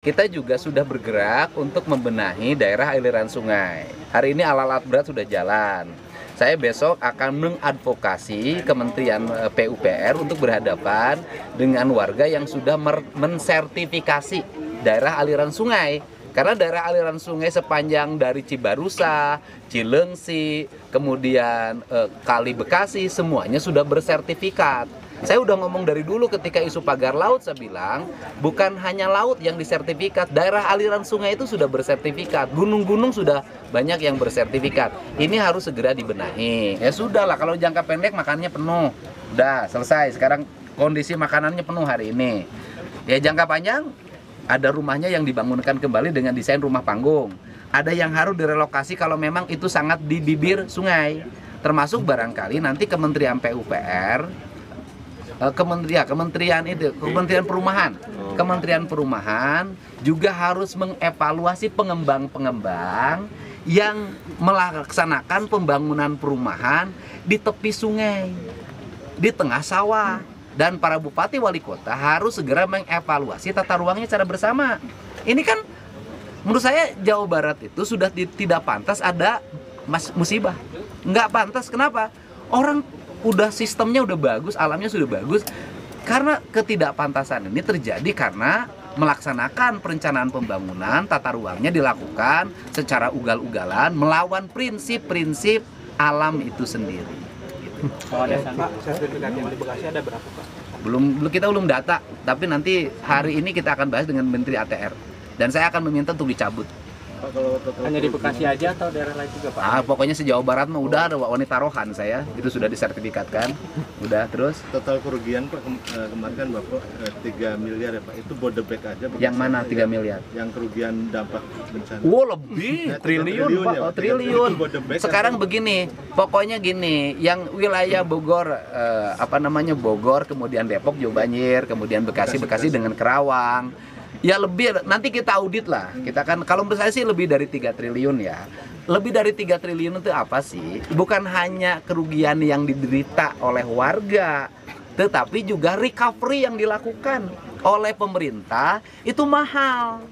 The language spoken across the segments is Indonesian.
Kita juga sudah bergerak untuk membenahi daerah aliran sungai. Hari ini alat-alat berat sudah jalan. Saya besok akan mengadvokasi Kementerian PUPR untuk berhadapan dengan warga yang sudah mensertifikasi daerah aliran sungai. Karena daerah aliran sungai sepanjang dari Cibarusa, Cilengsi, kemudian Kali Bekasi, semuanya sudah bersertifikat. Saya udah ngomong dari dulu ketika isu pagar laut, saya bilang bukan hanya laut yang disertifikat, daerah aliran sungai itu sudah bersertifikat, gunung-gunung sudah banyak yang bersertifikat. Ini harus segera dibenahi. Ya sudah lah, kalau jangka pendek makannya penuh, udah selesai. Sekarang kondisi makanannya penuh hari ini. Ya jangka panjang, ada rumahnya yang dibangunkan kembali dengan desain rumah panggung. Ada yang harus direlokasi kalau memang itu sangat di bibir sungai. Termasuk barangkali nanti Kementerian PUPR, Kementerian Perumahan juga harus mengevaluasi pengembang-pengembang yang melaksanakan pembangunan perumahan di tepi sungai, di tengah sawah. Dan para bupati wali kota harus segera mengevaluasi tata ruangnya secara bersama. Ini kan menurut saya Jawa Barat itu sudah tidak pantas ada musibah. Nggak pantas, kenapa? Orang udah sistemnya udah bagus, alamnya sudah bagus. Karena ketidakpantasan ini terjadi karena melaksanakan perencanaan pembangunan, tata ruangnya dilakukan secara ugal-ugalan, melawan prinsip-prinsip alam itu sendiri. Gitu. Oh, ada Pak, sertifikat yang di Bekasi ada berapa Pak? Kita belum data, tapi nanti hari ini kita akan bahas dengan Menteri ATR. Dan saya akan meminta untuk dicabut. Pak, hanya di Bekasi aja atau daerah lain juga Pak? Pokoknya se-Jawa Barat mah udah ada wanita rohan saya, itu sudah disertifikatkan. Udah, terus total kerugian Pak kemarin kan Bapak 3 miliar ya Pak, itu Bodebek aja. Yang mana 3 miliar? Yang kerugian dampak bencana. Lebih triliun Pak, ya, triliun. Bodebek Sekarang begini, pokoknya gini, yang wilayah Bogor, Bogor, kemudian Depok juga banjir, kemudian Bekasi dengan Kerawang. Ya lebih, nanti kita audit lah. Kita kan, kalau menurut saya sih lebih dari 3 triliun ya. Lebih dari 3 triliun itu apa sih? Bukan hanya kerugian yang diderita oleh warga, tetapi juga recovery yang dilakukan oleh pemerintah itu mahal.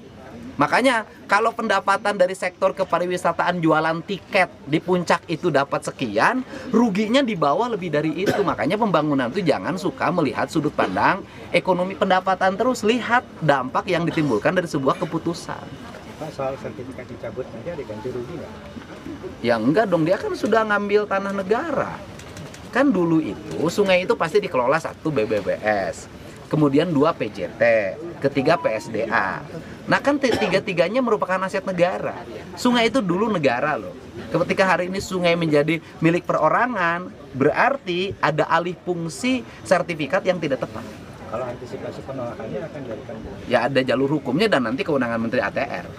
Makanya kalau pendapatan dari sektor kepariwisataan jualan tiket di puncak itu dapat sekian, ruginya di bawah lebih dari itu. Makanya pembangunan itu jangan suka melihat sudut pandang ekonomi pendapatan, terus lihat dampak yang ditimbulkan dari sebuah keputusan. Pak, soal sertifikat dicabut nanti ada ganti rugi nggak? Ya enggak dong, dia kan sudah ngambil tanah negara. Kan dulu itu sungai itu pasti dikelola 1 BBBS, kemudian 2 PJT, ketiga PSDA. Nah kan tiga-tiganya merupakan aset negara. Sungai itu dulu negara loh. Ketika hari ini sungai menjadi milik perorangan, berarti ada alih fungsi sertifikat yang tidak tepat. Kalau antisipasi penolakannya akan dilakukan? Ya ada jalur hukumnya dan nanti kewenangan Menteri ATR.